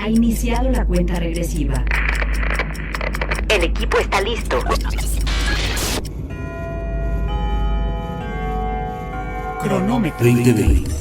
Ha iniciado la cuenta regresiva. El equipo está listo. Cronómetro 2020.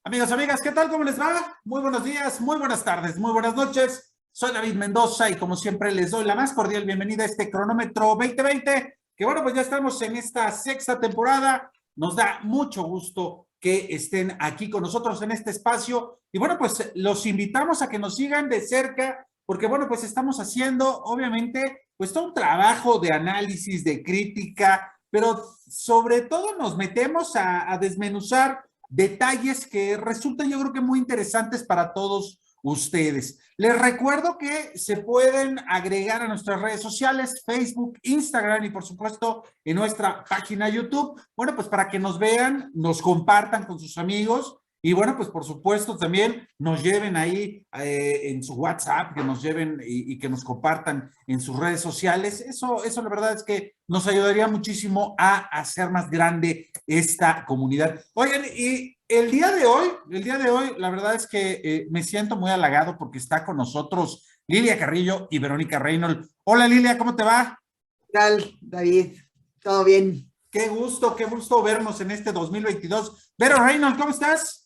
Amigos, amigas, ¿qué tal? ¿Cómo les va? Muy buenos días, muy buenas tardes, muy buenas noches. Soy David Mendoza y como siempre les doy la más cordial bienvenida a este Cronómetro 2020, que bueno, pues ya estamos en esta sexta temporada. Nos da mucho gusto que estén aquí con nosotros en este espacio y bueno, pues los invitamos a que nos sigan de cerca porque bueno, pues estamos haciendo obviamente pues todo un trabajo de análisis, de crítica, pero sobre todo nos metemos a desmenuzar detalles que resultan yo creo que muy interesantes para todos ustedes. Les recuerdo que se pueden agregar a nuestras redes sociales, Facebook, Instagram y por supuesto en nuestra página YouTube, bueno, pues para que nos vean, nos compartan con sus amigos y bueno, pues por supuesto también nos lleven ahí en su WhatsApp, que nos lleven y que nos compartan en sus redes sociales. Eso la verdad es que nos ayudaría muchísimo a hacer más grande esta comunidad. Oigan, y el día de hoy, la verdad es que me siento muy halagado porque está con nosotros Lilia Carrillo y Verónica Reynolds. Hola Lilia, ¿cómo te va? ¿Qué tal, David? ¿Todo bien? Qué gusto vernos en este 2022. Vero Reynolds, ¿cómo estás?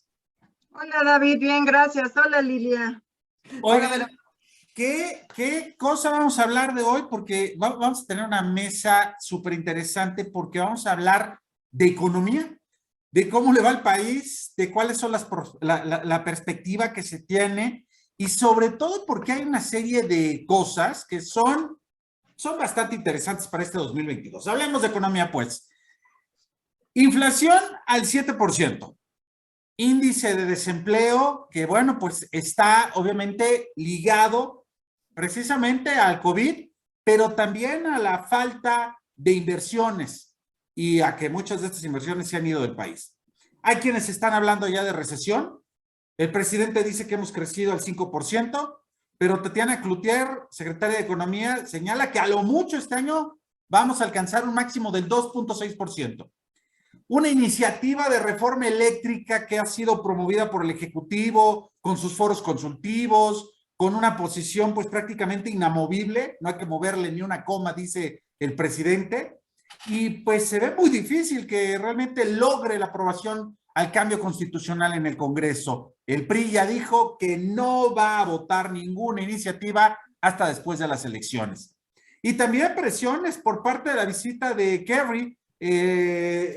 Hola David, bien, gracias. Hola Lilia. Oigan, ¿qué cosa vamos a hablar de hoy? Porque vamos a tener una mesa súper interesante porque vamos a hablar de economía, de cómo le va al país, de cuáles son la perspectiva que se tiene y sobre todo porque hay una serie de cosas que son bastante interesantes para este 2022. Hablemos de economía, pues. Inflación al 7%. Índice de desempleo que, bueno, pues está obviamente ligado precisamente al COVID, pero también a la falta de inversiones y a que muchas de estas inversiones se han ido del país. Hay quienes están hablando ya de recesión. El presidente dice que hemos crecido al 5%, pero Tatiana Cloutier, secretaria de Economía, señala que a lo mucho este año vamos a alcanzar un máximo del 2.6%. Una iniciativa de reforma eléctrica que ha sido promovida por el Ejecutivo, con sus foros consultivos, con una posición pues prácticamente inamovible, no hay que moverle ni una coma, dice el presidente, y pues se ve muy difícil que realmente logre la aprobación al cambio constitucional en el Congreso. El PRI ya dijo que no va a votar ninguna iniciativa hasta después de las elecciones. Y también presiones por parte de la visita de Kerry,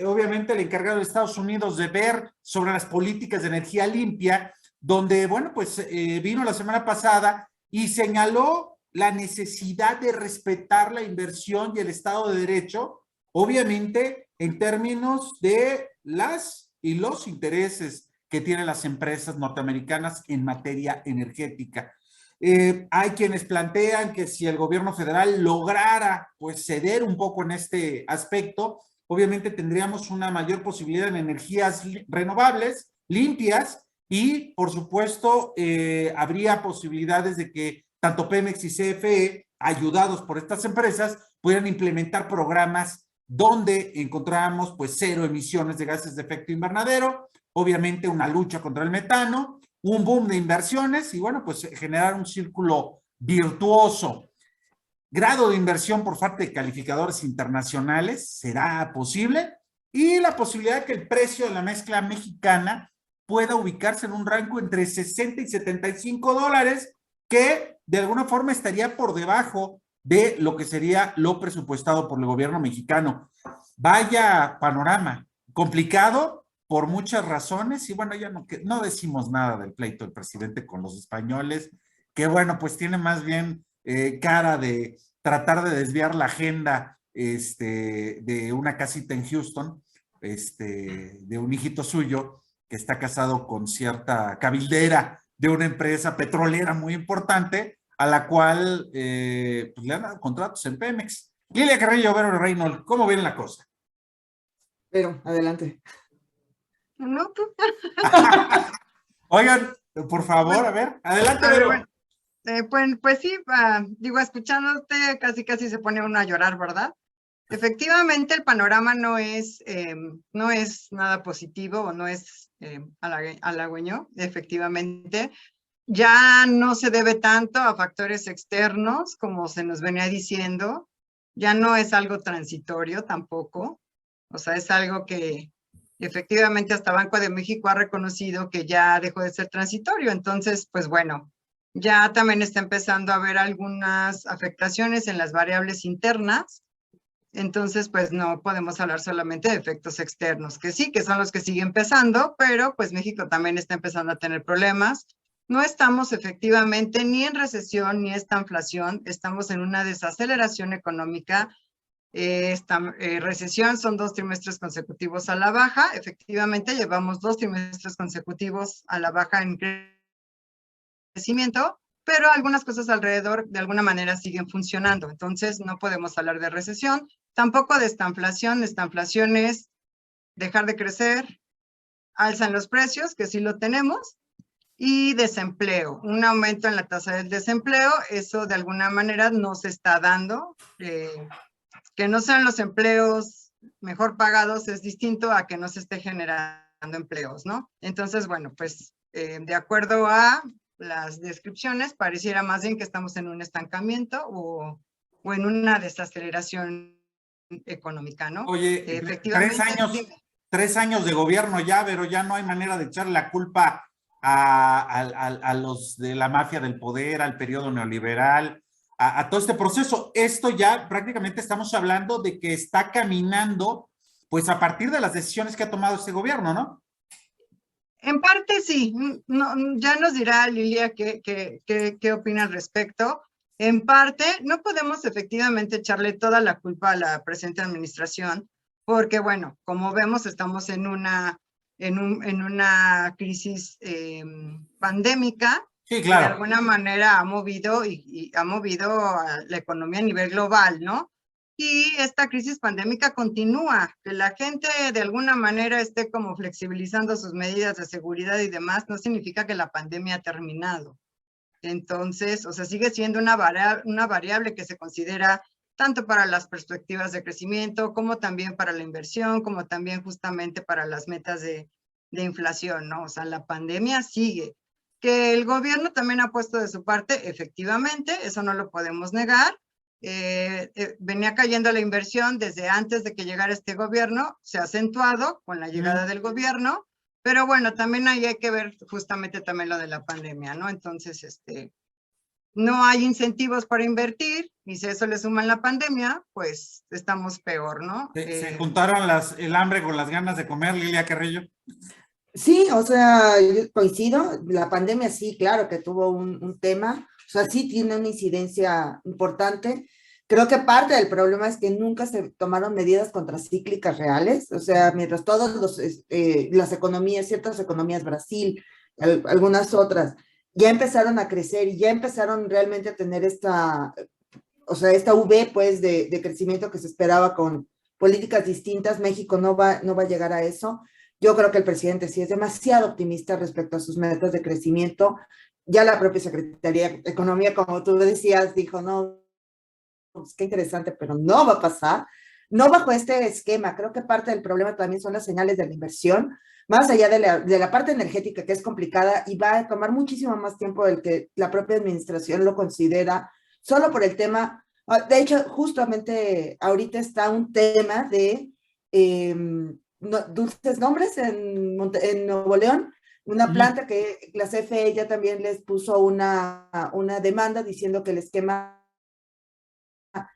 obviamente el encargado de Estados Unidos de ver sobre las políticas de energía limpia, donde, bueno, pues vino la semana pasada y señaló la necesidad de respetar la inversión y el Estado de Derecho, obviamente en términos de las y los intereses que tienen las empresas norteamericanas en materia energética. Hay quienes plantean que si el gobierno federal lograra pues ceder un poco en este aspecto, obviamente tendríamos una mayor posibilidad en energías renovables, limpias, y por supuesto habría posibilidades de que tanto Pemex y CFE, ayudados por estas empresas, pudieran implementar programas donde encontramos pues cero emisiones de gases de efecto invernadero, obviamente una lucha contra el metano, un boom de inversiones y bueno, pues generar un círculo virtuoso. Grado de inversión por parte de calificadores internacionales será posible y la posibilidad de que el precio de la mezcla mexicana pueda ubicarse en un rango entre 60 y 75 dólares, que de alguna forma estaría por debajo de lo que sería lo presupuestado por el gobierno mexicano. Vaya panorama, complicado por muchas razones y bueno, ya no decimos nada del pleito del presidente con los españoles, que bueno, pues tiene más bien cara de tratar de desviar la agenda de una casita en Houston, de un hijito suyo que está casado con cierta cabildera de una empresa petrolera muy importante a la cual pues le han dado contratos en Pemex. Lilia Carrillo, Vero Reynolds, ¿cómo ven la cosa? Pero, adelante. No, tú. Oigan, por favor, Bueno, a ver, adelante, pero Vero. bueno, pues sí, digo, escuchándote casi se pone uno a llorar, ¿verdad? Efectivamente, el panorama no es nada positivo o no es halagüeño, efectivamente. Ya no se debe tanto a factores externos como se nos venía diciendo, ya no es algo transitorio tampoco, o sea, es algo que efectivamente hasta Banco de México ha reconocido que ya dejó de ser transitorio, entonces, pues bueno, ya también está empezando a haber algunas afectaciones en las variables internas, entonces, pues no podemos hablar solamente de efectos externos, que sí, que son los que siguen pesando, pero pues México también está empezando a tener problemas. No estamos efectivamente ni en recesión ni estanflación, estamos en una desaceleración económica. Recesión son 2 trimestres consecutivos a la baja, efectivamente llevamos 2 trimestres consecutivos a la baja en crecimiento, pero algunas cosas alrededor de alguna manera siguen funcionando, entonces no podemos hablar de recesión, tampoco de estanflación. Estanflación es dejar de crecer, alzan los precios, que sí lo tenemos, y desempleo, un aumento en la tasa del desempleo, eso de alguna manera no se está dando, que no sean los empleos mejor pagados es distinto a que no se esté generando empleos, ¿no? Entonces, bueno, pues de acuerdo a las descripciones, pareciera más bien que estamos en un estancamiento o en una desaceleración económica, ¿no? Oye, Efectivamente, 3 años de gobierno ya, pero ya no hay manera de echarle la culpa a los de la mafia del poder, al periodo neoliberal, a todo este proceso. Esto ya prácticamente estamos hablando de que está caminando, pues a partir de las decisiones que ha tomado este gobierno, ¿no? en parte sí, no, ya nos dirá Lilia qué opina al respecto. En parte, no podemos efectivamente echarle toda la culpa a la presente administración, porque bueno, como vemos, estamos en una crisis pandémica Sí, que de claro. alguna manera ha movido ha movido a la economía a nivel global, ¿no? Y esta crisis pandémica continúa, que la gente de alguna manera esté como flexibilizando sus medidas de seguridad y demás, no significa que la pandemia ha terminado. Entonces, o sea, sigue siendo una variable que se considera tanto para las perspectivas de crecimiento, como también para la inversión, como también justamente para las metas de inflación, ¿no? O sea, la pandemia sigue. Que el gobierno también ha puesto de su parte, efectivamente, eso no lo podemos negar. Venía cayendo la inversión desde antes de que llegara este gobierno, se ha acentuado con la llegada del gobierno, pero bueno, también ahí hay que ver justamente también lo de la pandemia, ¿no? Entonces, no hay incentivos para invertir, y si eso le suman la pandemia, pues estamos peor, ¿no? Se juntaron el hambre con las ganas de comer, Lilia Carrillo. Sí, o sea, yo coincido, la pandemia sí, claro que tuvo un tema, o sea, sí tiene una incidencia importante. Creo que parte del problema es que nunca se tomaron medidas contracíclicas reales, o sea, mientras las economías, ciertas economías, Brasil, algunas otras, ya empezaron a crecer y ya empezaron realmente a tener o sea, esta V, pues, de crecimiento que se esperaba con políticas distintas. México no va a llegar a eso. Yo creo que el presidente sí es demasiado optimista respecto a sus metas de crecimiento. Ya la propia Secretaría de Economía, como tú decías, dijo, no, pues qué interesante, pero no va a pasar. No bajo este esquema. Creo que parte del problema también son las señales de la inversión, más allá de la parte energética, que es complicada y va a tomar muchísimo más tiempo del que la propia administración lo considera, solo por el tema. De hecho, justamente ahorita está un tema de dulces nombres en Nuevo León, una planta que la CFE ya también les puso una demanda diciendo que el esquema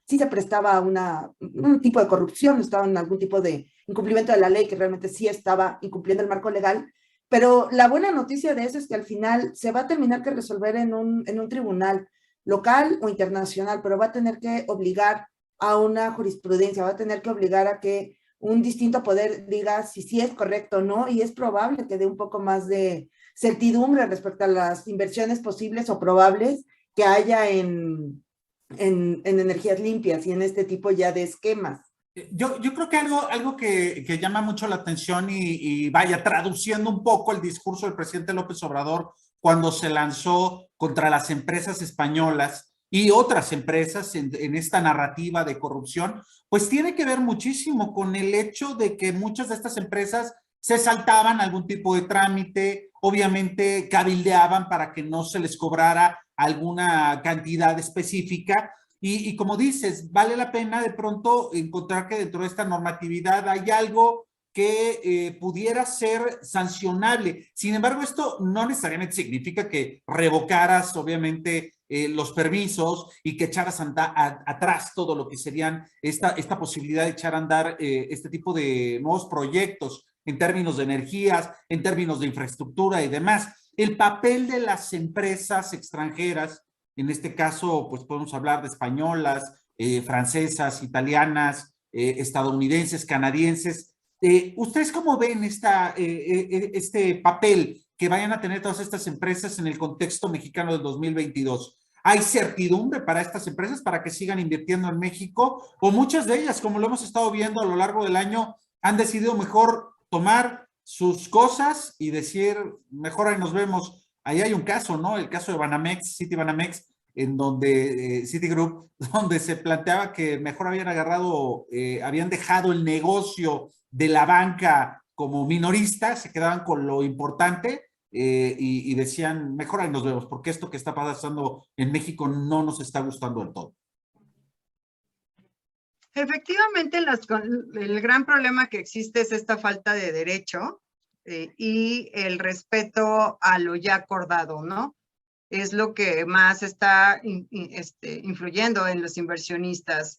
sí se prestaba a un tipo de corrupción, estaba en algún tipo de incumplimiento de la ley, que realmente sí estaba incumpliendo el marco legal. Pero la buena noticia de eso es que al final se va a terminar que resolver en un tribunal local o internacional, pero va a tener que obligar a una jurisprudencia, va a tener que obligar a que un distinto poder diga si sí es correcto o no, y es probable que dé un poco más de certidumbre respecto a las inversiones posibles o probables que haya en en energías limpias y en este tipo ya de esquemas. Yo creo que algo que llama mucho la atención y vaya traduciendo un poco el discurso del presidente López Obrador cuando se lanzó contra las empresas españolas y otras empresas en esta narrativa de corrupción, pues tiene que ver muchísimo con el hecho de que muchas de estas empresas se saltaban algún tipo de trámite, obviamente cabildeaban para que no se les cobrara alguna cantidad específica. Y como dices, vale la pena de pronto encontrar que dentro de esta normatividad hay algo que pudiera ser sancionable. Sin embargo, esto no necesariamente significa que revocaras, obviamente, los permisos y que echaras atrás todo lo que serían esta posibilidad de echar a andar este tipo de nuevos proyectos en términos de energías, en términos de infraestructura y demás. El papel de las empresas extranjeras, en este caso, pues podemos hablar de españolas, francesas, italianas, estadounidenses, canadienses. ¿Ustedes cómo ven este papel que vayan a tener todas estas empresas en el contexto mexicano del 2022? ¿Hay certidumbre para estas empresas para que sigan invirtiendo en México? ¿O muchas de ellas, como lo hemos estado viendo a lo largo del año, han decidido mejor tomar sus cosas y decir, mejor ahí nos vemos? Ahí hay un caso, ¿no? El caso de Banamex, Citibanamex, en donde Citigroup, donde se planteaba que mejor habían habían dejado el negocio de la banca como minorista, se quedaban con lo importante y decían, mejor ahí nos vemos, porque esto que está pasando en México no nos está gustando del todo. Efectivamente, el gran problema que existe es esta falta de derecho y el respeto a lo ya acordado, ¿no? Es lo que más está influyendo en los inversionistas,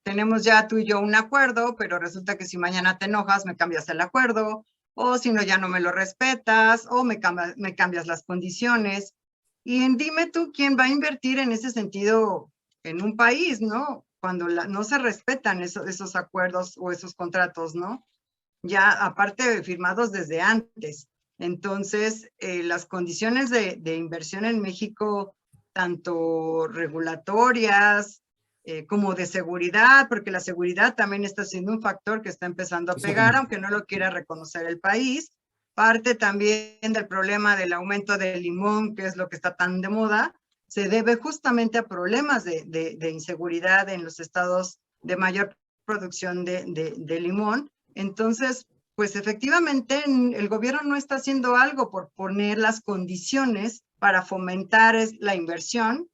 tenemos ya tú y yo un acuerdo, pero resulta que si mañana te enojas, me cambias el acuerdo, o si no, ya no me lo respetas, o me cambias las condiciones. Y dime tú, ¿quién va a invertir en ese sentido en un país, ¿no? Cuando no se respetan esos acuerdos o esos contratos, ¿no? Ya aparte firmados desde antes. Entonces, las condiciones de inversión en México, tanto regulatorias como de seguridad, porque la seguridad también está siendo un factor que está empezando a pegar, aunque no lo quiera reconocer el país. Parte también del problema del aumento del limón, que es lo que está tan de moda, se debe justamente a problemas de inseguridad en los estados de mayor producción de limón. Entonces, pues efectivamente el gobierno no está haciendo algo por poner las condiciones para fomentar la inversión,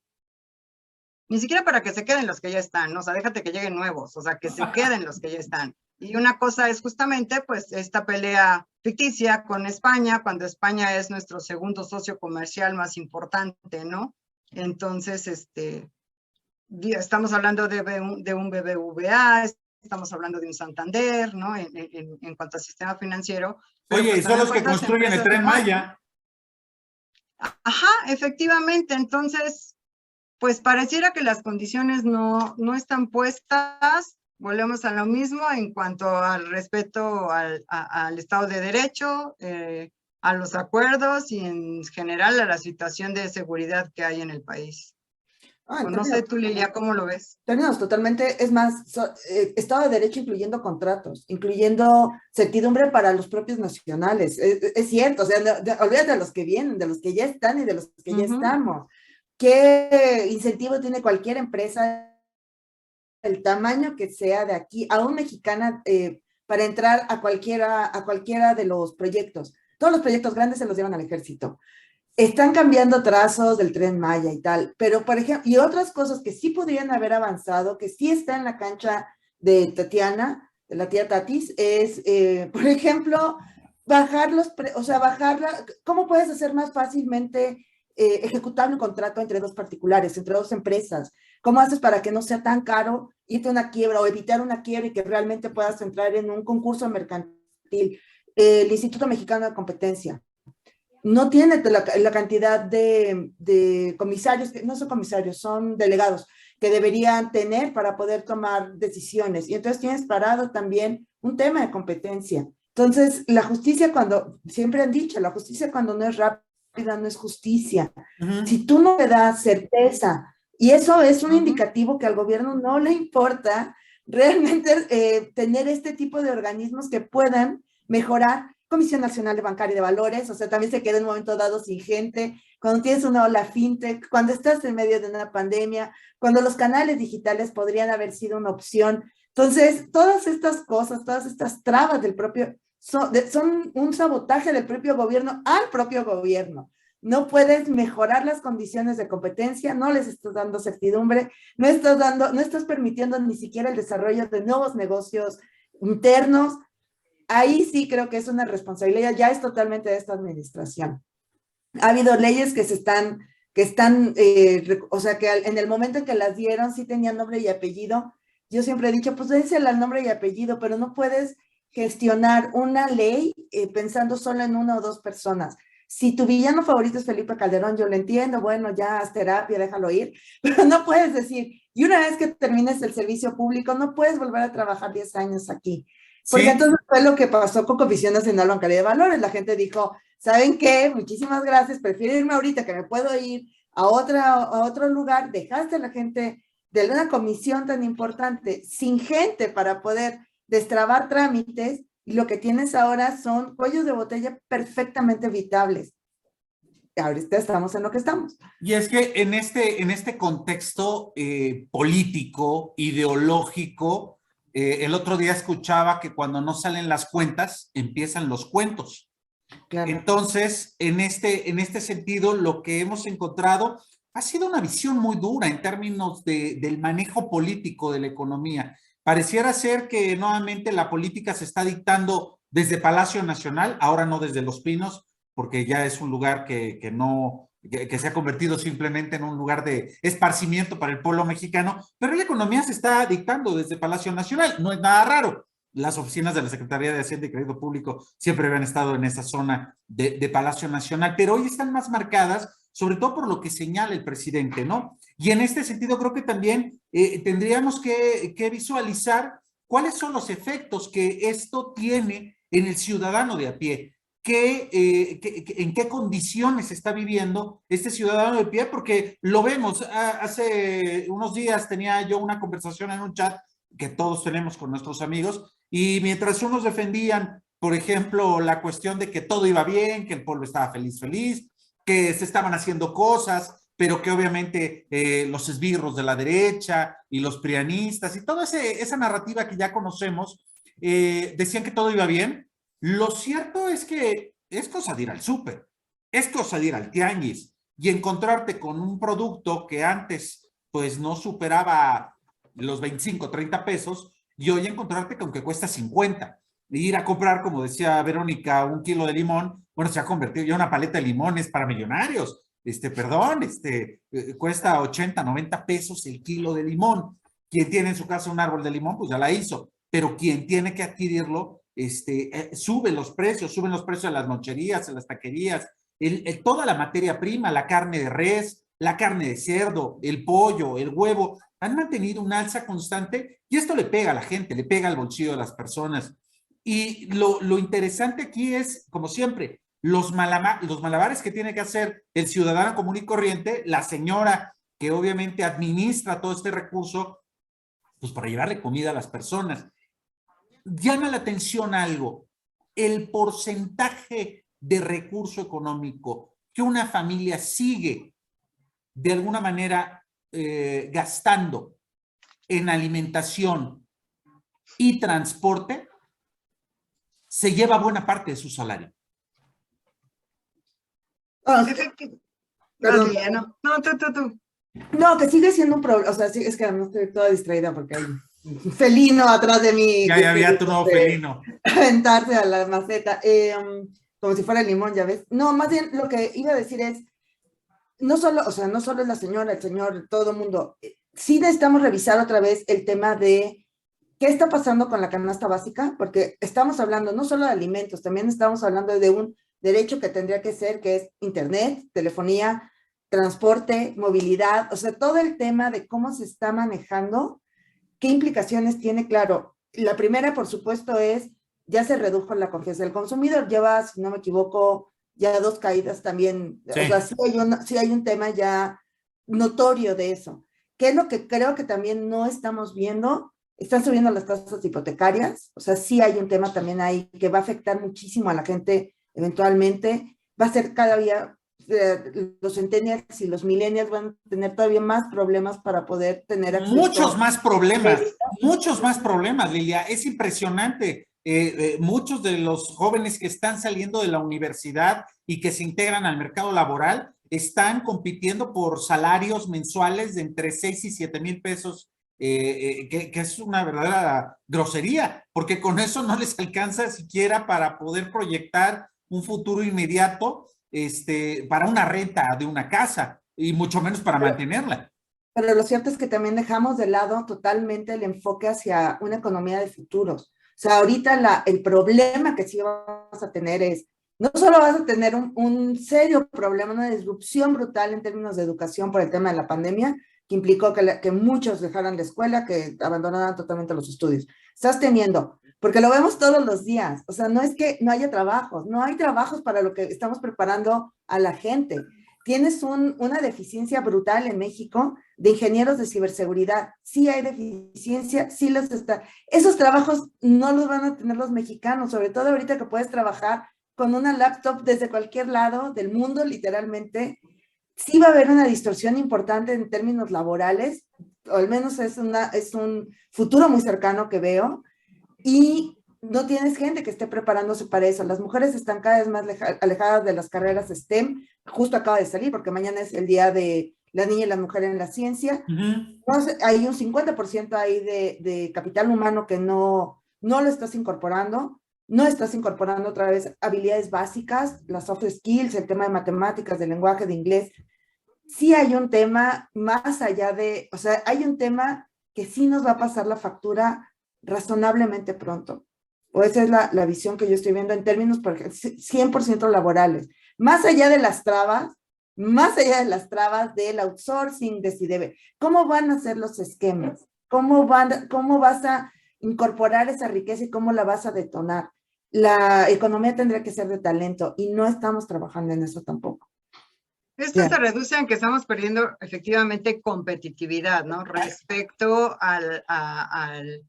ni siquiera para que se queden los que ya están, ¿no? O sea, déjate que lleguen nuevos, o sea, que se queden los que ya están. Y una cosa es justamente, pues, esta pelea ficticia con España, cuando España es nuestro segundo socio comercial más importante, ¿no? Entonces, estamos hablando de un BBVA, estamos hablando de un Santander, ¿no? En cuanto al sistema financiero. Oye, pues, son los que construyen el Tren Maya. Ajá, efectivamente. Entonces, pues pareciera que las condiciones no están puestas. Volvemos a lo mismo en cuanto al respeto al Estado de Derecho, a los acuerdos y en general a la situación de seguridad que hay en el país. No sé tú, Lilia, ¿cómo lo ves? Términos totalmente, es más, Estado de Derecho incluyendo contratos, incluyendo certidumbre para los propios nacionales. Es cierto, o sea, olvídate de los que vienen, de los que ya están y de los que ya estamos. ¿Qué incentivo tiene cualquier empresa, el tamaño que sea de aquí, aún mexicana, para entrar a cualquiera de los proyectos? Todos los proyectos grandes se los llevan al ejército. Están cambiando trazos del Tren Maya y tal, pero por ejemplo, y otras cosas que sí podrían haber avanzado, que sí está en la cancha de Tatiana, de la tía Tatis, es, por ejemplo, ¿cómo puedes hacer más fácilmente ejecutable un contrato entre dos particulares, entre dos empresas? ¿Cómo haces para que no sea tan caro irte a una quiebra o evitar una quiebra y que realmente puedas entrar en un concurso mercantil? El Instituto Mexicano de Competencia no tiene la cantidad de comisarios, que no son comisarios, son delegados, que deberían tener para poder tomar decisiones. Y entonces tienes parado también un tema de competencia. Entonces, la justicia siempre han dicho, la justicia cuando no es rápida no es justicia. Ujú. Si tú no le das certeza, y eso es un indicativo que al gobierno no le importa realmente tener este tipo de organismos que puedan mejorar. Comisión Nacional de Bancaria y de Valores, o sea, también se queda en un momento dado sin gente, cuando tienes una ola fintech, cuando estás en medio de una pandemia, cuando los canales digitales podrían haber sido una opción. Entonces, todas estas cosas, todas estas trabas del propio, son un sabotaje del propio gobierno al propio gobierno. No puedes mejorar las condiciones de competencia, no les estás dando certidumbre, no estás permitiendo ni siquiera el desarrollo de nuevos negocios internos. Ahí sí creo que es una responsabilidad, ya es totalmente de esta administración. Ha habido leyes que o sea, que en el momento en que las dieron sí tenían nombre y apellido. Yo siempre he dicho, pues dénsela el nombre y apellido, pero no puedes gestionar una ley pensando solo en una o dos personas. Si tu villano favorito es Felipe Calderón, yo lo entiendo, bueno, ya haz terapia, déjalo ir, pero no puedes decir, y una vez que termines el servicio público, no puedes volver a trabajar 10 años aquí. Porque Sí, entonces fue lo que pasó con Comisión Nacional de Bancaria y de Valores. La gente dijo, ¿saben qué? Muchísimas gracias, prefiero irme ahorita que me puedo ir a otro lugar. Dejaste a la gente de una comisión tan importante sin gente para poder destrabar trámites y lo que tienes ahora son cuellos de botella perfectamente evitables. Ahorita estamos en lo que estamos. y es que en este contexto político, ideológico, el otro día escuchaba que cuando no salen las cuentas, empiezan los cuentos. Claro. Entonces, en este sentido, lo que hemos encontrado ha sido una visión muy dura en términos del manejo político de la economía. Pareciera ser que nuevamente la política se está dictando desde Palacio Nacional, ahora no desde Los Pinos, porque ya es un lugar que se ha convertido simplemente en un lugar de esparcimiento para el pueblo mexicano, pero la economía se está dictando desde Palacio Nacional, no es nada raro. Las oficinas de la Secretaría de Hacienda y Crédito Público siempre habían estado en esa zona de Palacio Nacional, pero hoy están más marcadas, sobre todo por lo que señala el presidente, ¿no? Y en este sentido creo que también tendríamos que visualizar cuáles son los efectos que esto tiene en el ciudadano de a pie. En qué condiciones está viviendo este ciudadano de pie, porque lo vemos, hace unos días tenía yo una conversación en un chat que todos tenemos con nuestros amigos, y mientras unos defendían, por ejemplo, la cuestión de que todo iba bien, que el pueblo estaba feliz, que se estaban haciendo cosas, pero que obviamente los esbirros de la derecha y los prianistas y toda esa narrativa que ya conocemos, decían que todo iba bien. Lo cierto es que es cosa de ir al súper, es cosa de ir al tianguis y encontrarte con un producto que antes pues no superaba los 25, 30 pesos, y hoy encontrarte con que cuesta 50. Ir a comprar, como decía Verónica, un kilo de limón, bueno, se ha convertido ya una paleta de limones para millonarios. Cuesta 80, 90 pesos el kilo de limón. Quien tiene en su casa un árbol de limón, pues ya la hizo, pero quien tiene que adquirirlo, suben los precios de las nocherías, de las taquerías, toda la materia prima, la carne de res, la carne de cerdo, el pollo, el huevo, han mantenido un alza constante y esto le pega a la gente, le pega al bolsillo de las personas. Y lo interesante aquí es, como siempre, los malabares que tiene que hacer el ciudadano común y corriente, la señora que obviamente administra todo este recurso, pues para llevarle comida a las personas. Llama la atención algo, el porcentaje de recurso económico que una familia sigue de alguna manera gastando en alimentación y transporte, se lleva buena parte de su salario. Perdón. No, tú. No, que sigue siendo un problema, o sea, sí, es que no estoy toda distraída porque hay un felino atrás de mí. Ya había tu nuevo felino. Aventarse a la maceta, como si fuera el limón, ya ves. No, más bien lo que iba a decir es, no solo es la señora, el señor, todo el mundo, sí necesitamos revisar otra vez el tema de qué está pasando con la canasta básica, porque estamos hablando no solo de alimentos, también estamos hablando de un derecho que tendría que ser, que es internet, telefonía, transporte, movilidad, o sea, todo el tema de cómo se está manejando, qué implicaciones tiene. Claro, la primera, por supuesto, es, ya se redujo la confianza del consumidor, lleva, si no me equivoco, ya 2 caídas también, Sí. o sea, sí hay un tema ya notorio de eso. ¿Qué es lo que creo que también no estamos viendo? Están subiendo las tasas hipotecarias, o sea, sí hay un tema también ahí que va a afectar muchísimo a la gente eventualmente, va a ser cada día, los centennials y los millennials van a tener todavía más problemas para poder tener acceso. Muchos más problemas, Lilia. Es impresionante. Muchos de los jóvenes que están saliendo de la universidad y que se integran al mercado laboral están compitiendo por salarios mensuales de entre 6 y 7 mil pesos, que es una verdadera grosería, porque con eso no les alcanza siquiera para poder proyectar un futuro inmediato, para una renta de una casa y mucho menos para mantenerla. Pero lo cierto es que también dejamos de lado totalmente el enfoque hacia una economía de futuros. O sea, ahorita el problema que sí vamos a tener es, no solo vas a tener un serio problema, una disrupción brutal en términos de educación por el tema de la pandemia, que implicó que muchos dejaran la escuela, que abandonaran totalmente los estudios. Estás teniendo, porque lo vemos todos los días, o sea, no es que no haya trabajos, no hay trabajos para lo que estamos preparando a la gente. Tienes una deficiencia brutal en México de ingenieros de ciberseguridad. Sí hay deficiencia, sí los está. Esos trabajos no los van a tener los mexicanos, sobre todo ahorita que puedes trabajar con una laptop desde cualquier lado del mundo, literalmente. Sí va a haber una distorsión importante en términos laborales, o al menos es un futuro muy cercano que veo, y no tienes gente que esté preparándose para eso. Las mujeres están cada vez más alejadas de las carreras STEM, justo acaba de salir, porque mañana es el día de la niña y la mujer en la ciencia. Entonces, hay un 50% ahí de capital humano que no lo estás incorporando. No estás incorporando otra vez habilidades básicas, las soft skills, el tema de matemáticas, de lenguaje, de inglés. Sí hay un tema más allá de, o sea, hay un tema que sí nos va a pasar la factura razonablemente pronto. O esa es la visión que yo estoy viendo en términos 100% laborales. Más allá de las trabas, del outsourcing, de si debe. ¿Cómo van a ser los esquemas? ¿Cómo vas a incorporar esa riqueza y cómo la vas a detonar? La economía tendría que ser de talento y no estamos trabajando en eso tampoco. Esto se reduce en que estamos perdiendo efectivamente competitividad, ¿no? Respecto al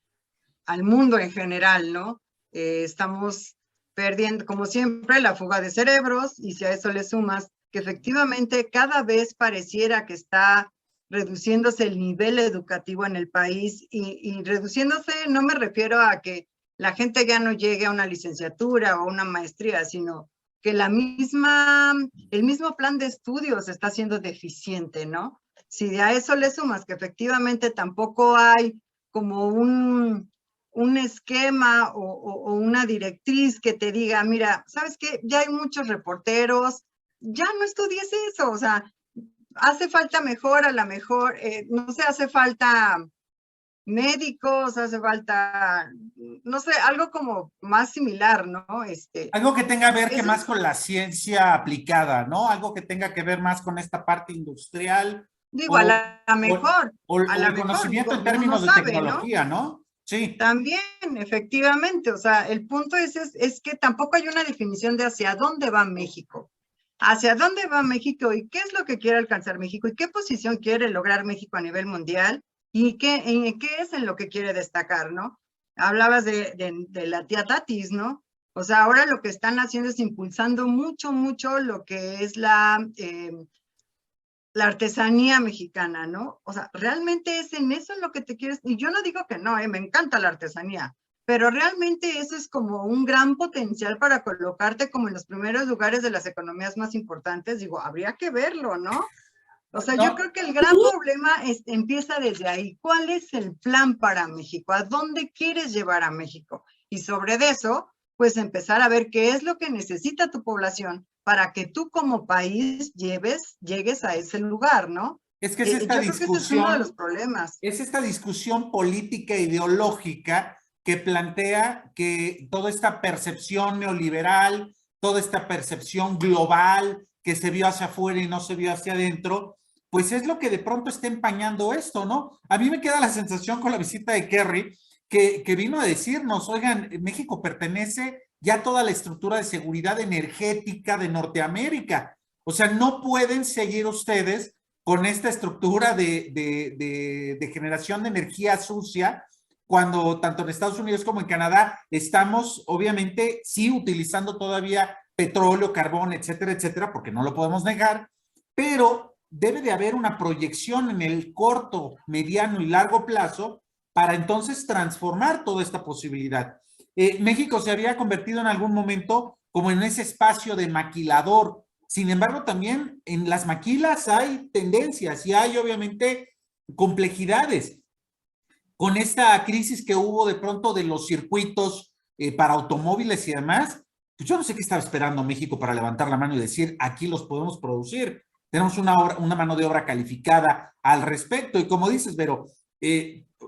mundo en general, ¿no? Estamos perdiendo, como siempre, la fuga de cerebros, y si a eso le sumas que efectivamente cada vez pareciera que está reduciéndose el nivel educativo en el país, y reduciéndose no me refiero a que la gente ya no llegue a una licenciatura o una maestría, sino que el mismo plan de estudios está siendo deficiente, ¿no? Si a eso le sumas que efectivamente tampoco hay como un esquema o una directriz que te diga, mira, ¿sabes qué? Ya hay muchos reporteros, ya no estudies eso, o sea, hace falta mejor, a lo mejor, no sé, hace falta médicos, hace falta, no sé, algo como más similar, ¿no? Algo que tenga que ver que más con la ciencia aplicada, ¿no? Algo que tenga que ver más con esta parte industrial. Digo, a la mejor. O el conocimiento en términos de tecnología, ¿no? Sí. También, efectivamente, o sea, el punto es que tampoco hay una definición de hacia dónde va México. ¿Hacia dónde va México y qué es lo que quiere alcanzar México y qué posición quiere lograr México a nivel mundial y qué es en lo que quiere destacar, ¿no? Hablabas de la tía Tatis, ¿no? O sea, ahora lo que están haciendo es impulsando mucho lo que es la artesanía mexicana, ¿no? O sea, realmente es en eso en lo que te quieres, y yo no digo que no, me encanta la artesanía, pero realmente eso es como un gran potencial para colocarte como en los primeros lugares de las economías más importantes. Digo, habría que verlo, ¿no? O sea, yo creo que el gran problema empieza desde ahí. ¿Cuál es el plan para México? ¿A dónde quieres llevar a México? Y sobre eso, pues empezar a ver qué es lo que necesita tu población para que tú como país llegues a ese lugar, ¿no? Es que es esta discusión, creo que ese es uno de los problemas. Es esta discusión política ideológica que plantea que toda esta percepción neoliberal, toda esta percepción global que se vio hacia afuera y no se vio hacia adentro, pues es lo que de pronto está empañando esto, ¿no? A mí me queda la sensación con la visita de Kerry que vino a decirnos, oigan, México pertenece ya toda la estructura de seguridad energética de Norteamérica. O sea, no pueden seguir ustedes con esta estructura de generación de energía sucia, cuando tanto en Estados Unidos como en Canadá estamos, obviamente, sí utilizando todavía petróleo, carbón, etcétera, etcétera, porque no lo podemos negar, pero debe de haber una proyección en el corto, mediano y largo plazo para entonces transformar toda esta posibilidad. México se había convertido en algún momento como en ese espacio de maquilador. Sin embargo, también en las maquilas hay tendencias y hay obviamente complejidades. Con esta crisis que hubo de pronto de los circuitos para automóviles y demás, pues yo no sé qué estaba esperando México para levantar la mano y decir, aquí los podemos producir. Tenemos una mano de obra calificada al respecto. Y como dices, Vero,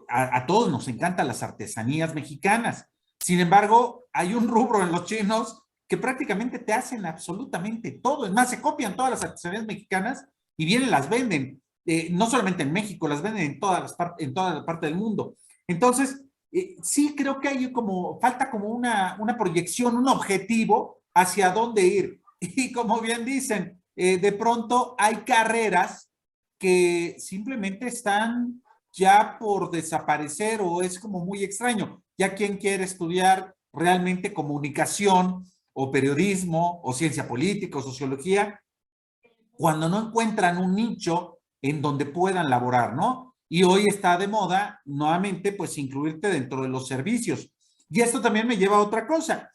a todos nos encantan las artesanías mexicanas. Sin embargo, hay un rubro en los chinos que prácticamente te hacen absolutamente todo. Es más, se copian todas las artesanías mexicanas y vienen, las venden. No solamente en México, las venden en toda la parte del mundo. Entonces, sí creo que hay falta como una proyección, un objetivo hacia dónde ir. Y como bien dicen, de pronto hay carreras que simplemente están ya por desaparecer o es como muy extraño. Ya quien quiere estudiar realmente comunicación o periodismo o ciencia política o sociología, cuando no encuentran un nicho en donde puedan laborar, ¿no? Y hoy está de moda, nuevamente, pues incluirte dentro de los servicios. Y esto también me lleva a otra cosa.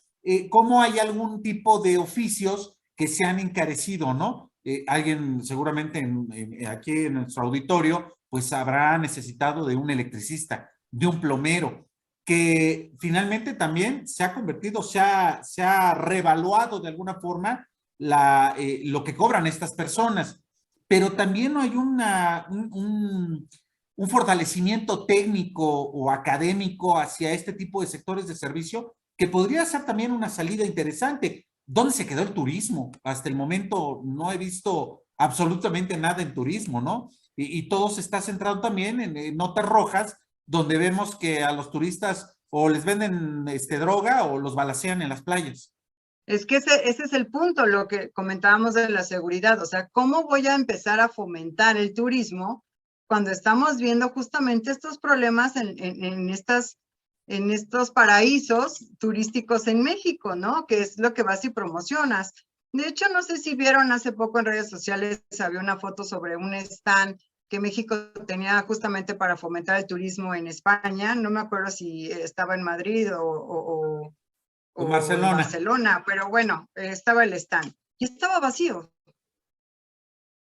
¿Cómo hay algún tipo de oficios que se han encarecido, ¿no? Alguien seguramente aquí en nuestro auditorio, pues habrá necesitado de un electricista, de un plomero, que finalmente también se ha convertido, se ha revaluado de alguna forma lo que cobran estas personas. Pero también no hay un fortalecimiento técnico o académico hacia este tipo de sectores de servicio que podría ser también una salida interesante. ¿Dónde se quedó el turismo? Hasta el momento no he visto absolutamente nada en turismo, ¿no? Y todo se está centrado también en notas rojas, donde vemos que a los turistas o les venden droga o los balacean en las playas. Es que ese es el punto, lo que comentábamos de la seguridad. O sea, ¿cómo voy a empezar a fomentar el turismo cuando estamos viendo justamente estos problemas en estos paraísos turísticos en México, ¿no? Que es lo que vas y promocionas. De hecho, no sé si vieron hace poco en redes sociales, había una foto sobre un stand que México tenía justamente para fomentar el turismo en España. No me acuerdo si estaba en Madrid o Barcelona, pero bueno, estaba el stand y estaba vacío.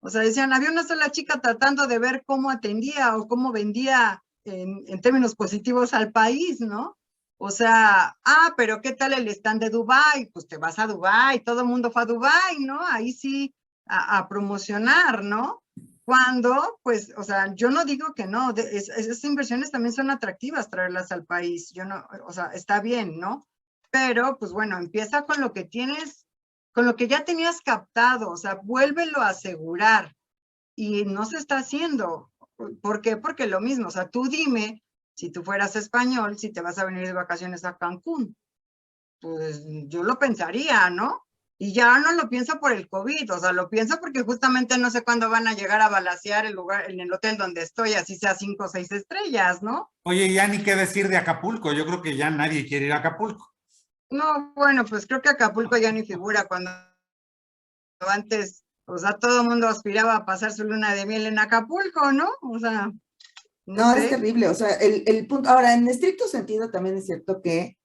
O sea, decían, había una sola chica tratando de ver cómo atendía o cómo vendía en términos positivos al país, ¿no? O sea, pero ¿qué tal el stand de Dubái? Pues te vas a Dubái, todo el mundo fue a Dubái, ¿no? Ahí sí, a promocionar, ¿no? Cuando, pues, o sea, yo no digo que no, esas inversiones también son atractivas traerlas al país, o sea, está bien, ¿no? Pero, pues bueno, empieza con lo que tienes, con lo que ya tenías captado, o sea, vuélvelo a asegurar. Y no se está haciendo. ¿Por qué? Porque lo mismo, o sea, tú dime, si tú fueras español, si te vas a venir de vacaciones a Cancún. Pues yo lo pensaría, ¿no? Y ya no lo pienso por el COVID, o sea, lo pienso porque justamente no sé cuándo van a llegar a balacear el lugar, en el hotel donde estoy, así sea 5 o 6 estrellas, ¿no? Oye, ya ni qué decir de Acapulco, yo creo que ya nadie quiere ir a Acapulco. No, bueno, pues creo que Acapulco ya ni figura cuando antes, o sea, todo el mundo aspiraba a pasar su luna de miel en Acapulco, ¿no? O sea, No, sé. es terrible, o sea, el punto, ahora, en estricto sentido también es cierto que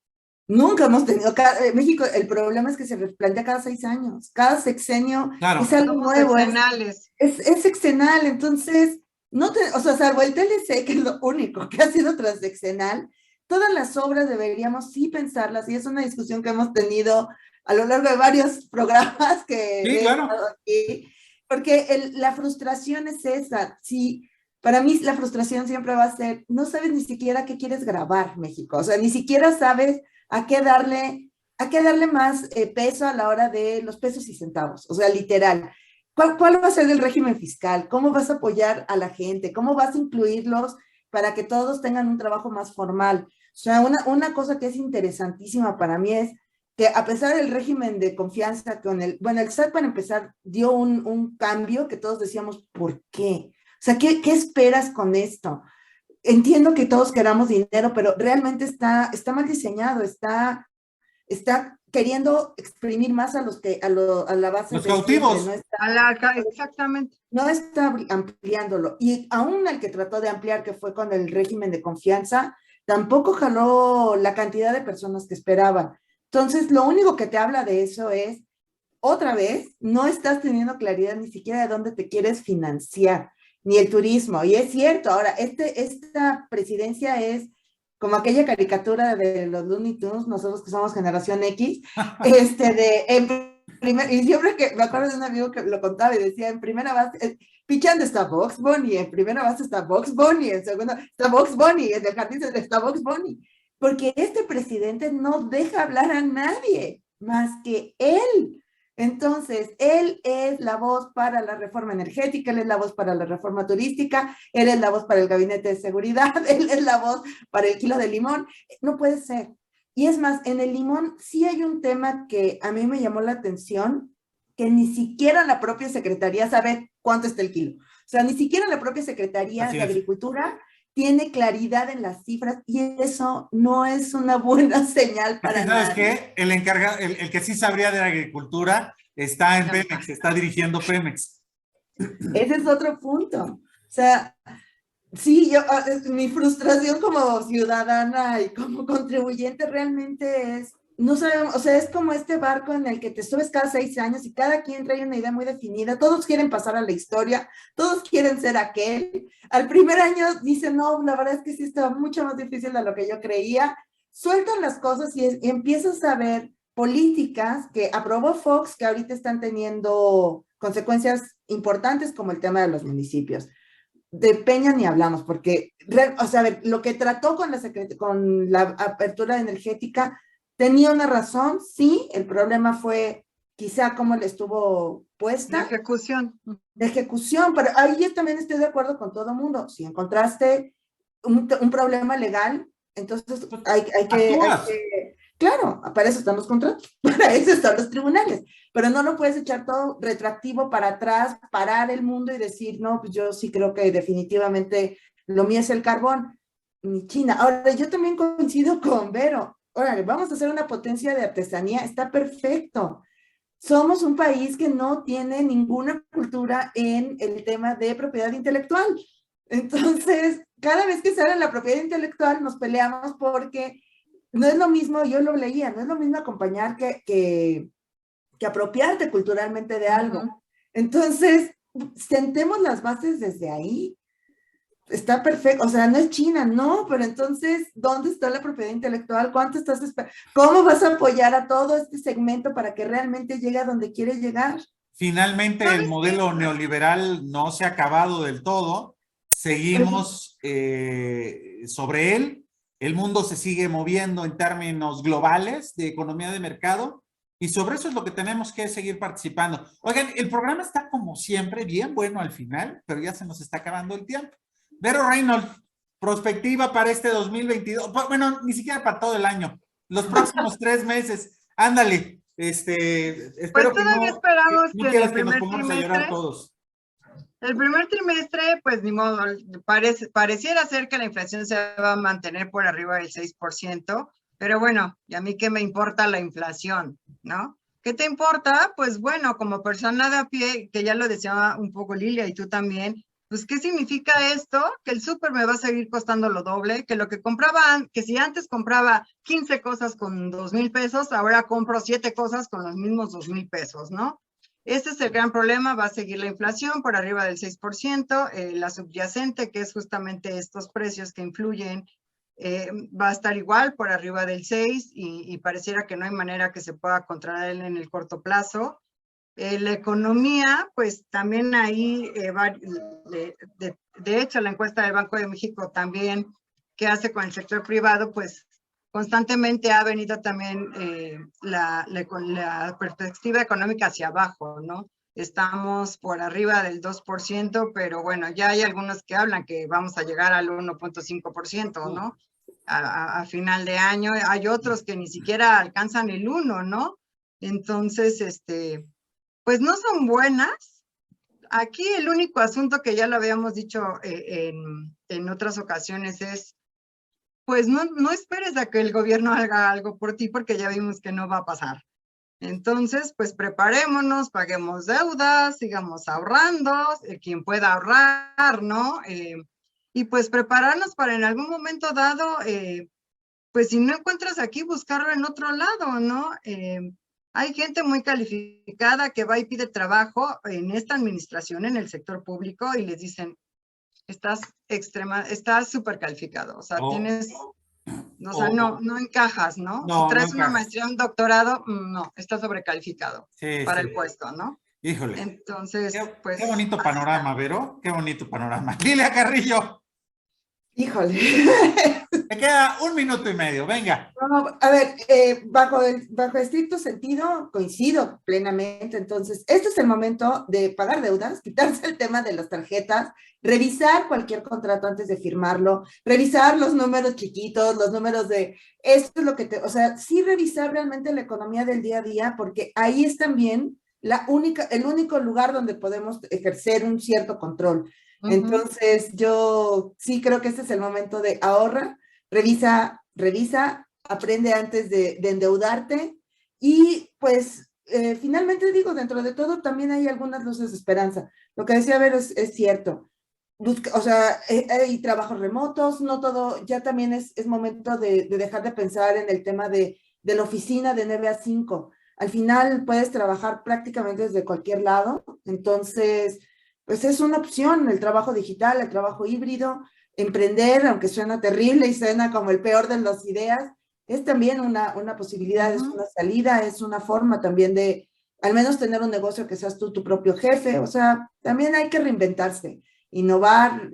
nunca hemos tenido, México, el problema es que se replantea cada 6 años, cada sexenio Claro. es algo Somos nuevo, sexenales. es sexenal, entonces, o sea, salvo el TLC, que es lo único que ha sido transsexenal, todas las obras deberíamos sí pensarlas, y es una discusión que hemos tenido a lo largo de varios programas que Sí, he claro. estado aquí, porque la frustración es esa, sí. Para mí la frustración siempre va a ser, no sabes ni siquiera qué quieres grabar, México, o sea, ni siquiera sabes a qué darle más peso a la hora de los pesos y centavos, o sea, literal. ¿Cuál va a ser el régimen fiscal? ¿Cómo vas a apoyar a la gente? ¿Cómo vas a incluirlos para que todos tengan un trabajo más formal? O sea, una cosa que es interesantísima para mí es que a pesar del régimen de confianza con el SAT para empezar dio un cambio que todos decíamos, ¿por qué? O sea, ¿qué esperas con esto? Entiendo que todos queramos dinero, pero realmente está mal diseñado, está queriendo exprimir más a la base Los de cautivos. siempre, no Exactamente. no está ampliándolo. Y aún el que trató de ampliar, que fue con el régimen de confianza, tampoco jaló la cantidad de personas que esperaban. Entonces, lo único que te habla de eso es, otra vez, no estás teniendo claridad ni siquiera de dónde te quieres financiar, ni el turismo. Y es cierto, ahora, esta presidencia es como aquella caricatura de los Looney Tunes, nosotros que somos generación X, y siempre que me acuerdo de un amigo que lo contaba y decía, en primera base, pichando está Bugs Bunny, en primera base está Bugs Bunny, en segunda está Bugs Bunny, en el jardín está Bugs Bunny, porque este presidente no deja hablar a nadie más que él. Entonces, él es la voz para la reforma energética, él es la voz para la reforma turística, él es la voz para el gabinete de seguridad, él es la voz para el kilo de limón. No puede ser. Y es más, en el limón sí hay un tema que a mí me llamó la atención, que ni siquiera la propia Secretaría sabe cuánto está el kilo. O sea, ni siquiera la propia Secretaría de Agricultura tiene claridad en las cifras y eso no es una buena señal para ¿Sabes nadie. qué? El encargado, el que sí sabría de agricultura está en Pemex, está dirigiendo Pemex. Ese es otro punto. O sea, sí, mi frustración como ciudadana y como contribuyente realmente es, no sabemos, o sea, es como este barco en el que te subes cada 6 años y cada quien trae una idea muy definida, todos quieren pasar a la historia, todos quieren ser aquel. Al primer año dicen, no, la verdad es que sí estaba mucho más difícil de lo que yo creía. Sueltan las cosas y empiezas a ver políticas que aprobó Fox que ahorita están teniendo consecuencias importantes como el tema de los municipios. De Peña ni hablamos, porque, o sea, a ver, lo que trató con la apertura energética tenía una razón, sí, el problema fue quizá cómo le estuvo puesta. De ejecución, pero ahí yo también estoy de acuerdo con todo el mundo. Si encontraste un problema legal, entonces hay que, claro, para eso están los contratos, para eso están los tribunales, pero no lo puedes echar todo retroactivo para atrás, parar el mundo y decir, no, pues yo sí creo que definitivamente lo mío es el carbón, ni China. Ahora, yo también coincido con Vero, órale, vamos a hacer una potencia de artesanía, está perfecto. Somos un país que no tiene ninguna cultura en el tema de propiedad intelectual. Entonces, cada vez que sale la propiedad intelectual nos peleamos porque no es lo mismo, yo lo leía, no es lo mismo acompañar que apropiarte culturalmente de algo. Entonces, sentemos las bases desde ahí. Está perfecto, o sea, no es China, no, pero entonces, ¿dónde está la propiedad intelectual? ¿Cuánto estás esperando? ¿Cómo vas a apoyar a todo este segmento para que realmente llegue a donde quiere llegar? Finalmente, el modelo neoliberal no se ha acabado del todo. Seguimos sobre él. El mundo se sigue moviendo en términos globales de economía de mercado y sobre eso es lo que tenemos que seguir participando. Oigan, el programa está como siempre bien bueno al final, pero ya se nos está acabando el tiempo. Vero Reynolds, prospectiva para este 2022, bueno, ni siquiera para todo el año, los próximos 3 meses, ándale, espero pues que todavía esperamos no que quieras el que nos primer pongamos a llorar todos. El primer trimestre, pues ni modo, pareciera ser que la inflación se va a mantener por arriba del 6%, pero bueno, ¿y a mí qué me importa la inflación, no? ¿Qué te importa? Pues bueno, como persona de a pie, que ya lo decía un poco Lilia y tú también, pues ¿qué significa esto? Que el súper me va a seguir costando lo doble, que lo que compraban, que si antes compraba 15 cosas con 2,000 pesos, ahora compro 7 cosas con los mismos 2,000 pesos, ¿no? Este es el gran problema, va a seguir la inflación por arriba del 6%, la subyacente, que es justamente estos precios que influyen, va a estar igual por arriba del 6% y pareciera que no hay manera que se pueda controlar en el corto plazo. La economía, pues también ahí, de hecho, la encuesta del Banco de México también, que hace con el sector privado, pues constantemente ha venido también la perspectiva económica hacia abajo, ¿no? Estamos por arriba del 2%, pero bueno, ya hay algunos que hablan que vamos a llegar al 1.5%, ¿no? a final de año. Hay otros que ni siquiera alcanzan el 1, ¿no? Entonces, pues no son buenas. Aquí el único asunto que ya lo habíamos dicho en otras ocasiones es, pues no esperes a que el gobierno haga algo por ti, porque ya vimos que no va a pasar. Entonces, pues preparémonos, paguemos deudas, sigamos ahorrando, quien pueda ahorrar, ¿no? Y pues prepararnos para en algún momento dado, pues si no encuentras aquí, buscarlo en otro lado, ¿no? Hay gente muy calificada que va y pide trabajo en esta administración, en el sector público, y les dicen, estás súper calificado, o sea, no encajas, ¿no? No, si traes no una encajas. maestría, un doctorado, no, estás sobrecalificado para el puesto, ¿no? Híjole. Entonces, pues... Qué bonito panorama, Vero, qué bonito panorama. Lilia Carrillo. Híjole. Te queda 1 minuto y medio, venga. No, a ver, bajo estricto sentido, coincido plenamente. Entonces, este es el momento de pagar deudas, quitarse el tema de las tarjetas, revisar cualquier contrato antes de firmarlo, revisar los números chiquitos, los números de esto es lo que o sea, sí revisar realmente la economía del día a día, porque ahí es también el único lugar donde podemos ejercer un cierto control. Entonces, yo sí creo que este es el momento de ahorra, revisa, aprende antes de endeudarte y pues finalmente digo, dentro de todo también hay algunas luces de esperanza. Lo que decía Vero es cierto. O sea, hay trabajos remotos, no todo, ya también es momento de dejar de pensar en el tema de la oficina de 9 a 5. Al final puedes trabajar prácticamente desde cualquier lado, entonces pues es una opción el trabajo digital, el trabajo híbrido, emprender, aunque suena terrible y suena como el peor de las ideas, es también una posibilidad, es una salida, es una forma también de al menos tener un negocio que seas tú tu propio jefe, o sea, también hay que reinventarse, innovar,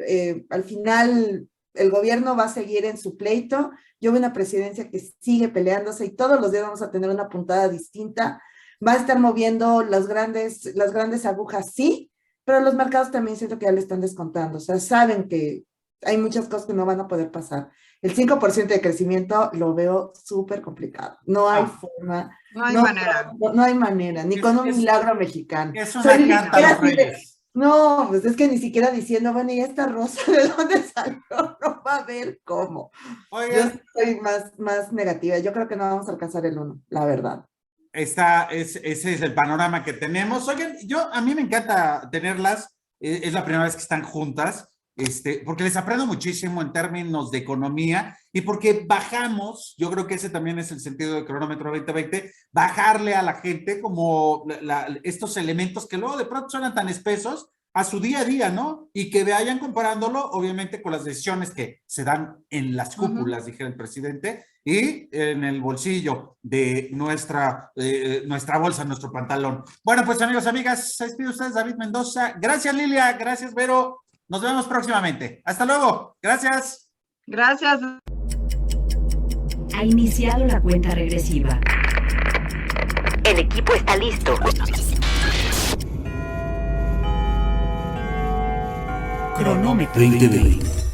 al final el gobierno va a seguir en su pleito, yo veo una presidencia que sigue peleándose y todos los días vamos a tener una puntada distinta, va a estar moviendo las grandes agujas, sí, pero los mercados también siento que ya le están descontando, o sea, saben que hay muchas cosas que no van a poder pasar. El 5% de crecimiento lo veo súper complicado. No hay forma. No hay manera. No hay manera, ni con un milagro mexicano. Es una carta a los reyes. No, pues es que ni siquiera diciendo, bueno, ¿y esta rosa de dónde salió? No va a ver cómo. Oigan, yo soy más negativa. Yo creo que no vamos a alcanzar el 1, la verdad. Ese es el panorama que tenemos. Oigan, a mí me encanta tenerlas. Es la primera vez que están juntas. Porque les aprendo muchísimo en términos de economía y porque bajamos, yo creo que ese también es el sentido de Cronómetro 2020, bajarle a la gente como estos elementos que luego de pronto suenan tan espesos a su día a día, ¿no? Y que vayan comparándolo, obviamente, con las decisiones que se dan en las cúpulas, dijera el presidente, y en el bolsillo de nuestra bolsa, nuestro pantalón. Bueno, pues amigos, amigas, se despide ustedes, David Mendoza. Gracias, Lilia. Gracias, Vero. Nos vemos próximamente. Hasta luego. Gracias. Gracias. Ha iniciado la cuenta regresiva. El equipo está listo. Cronómetro 2020.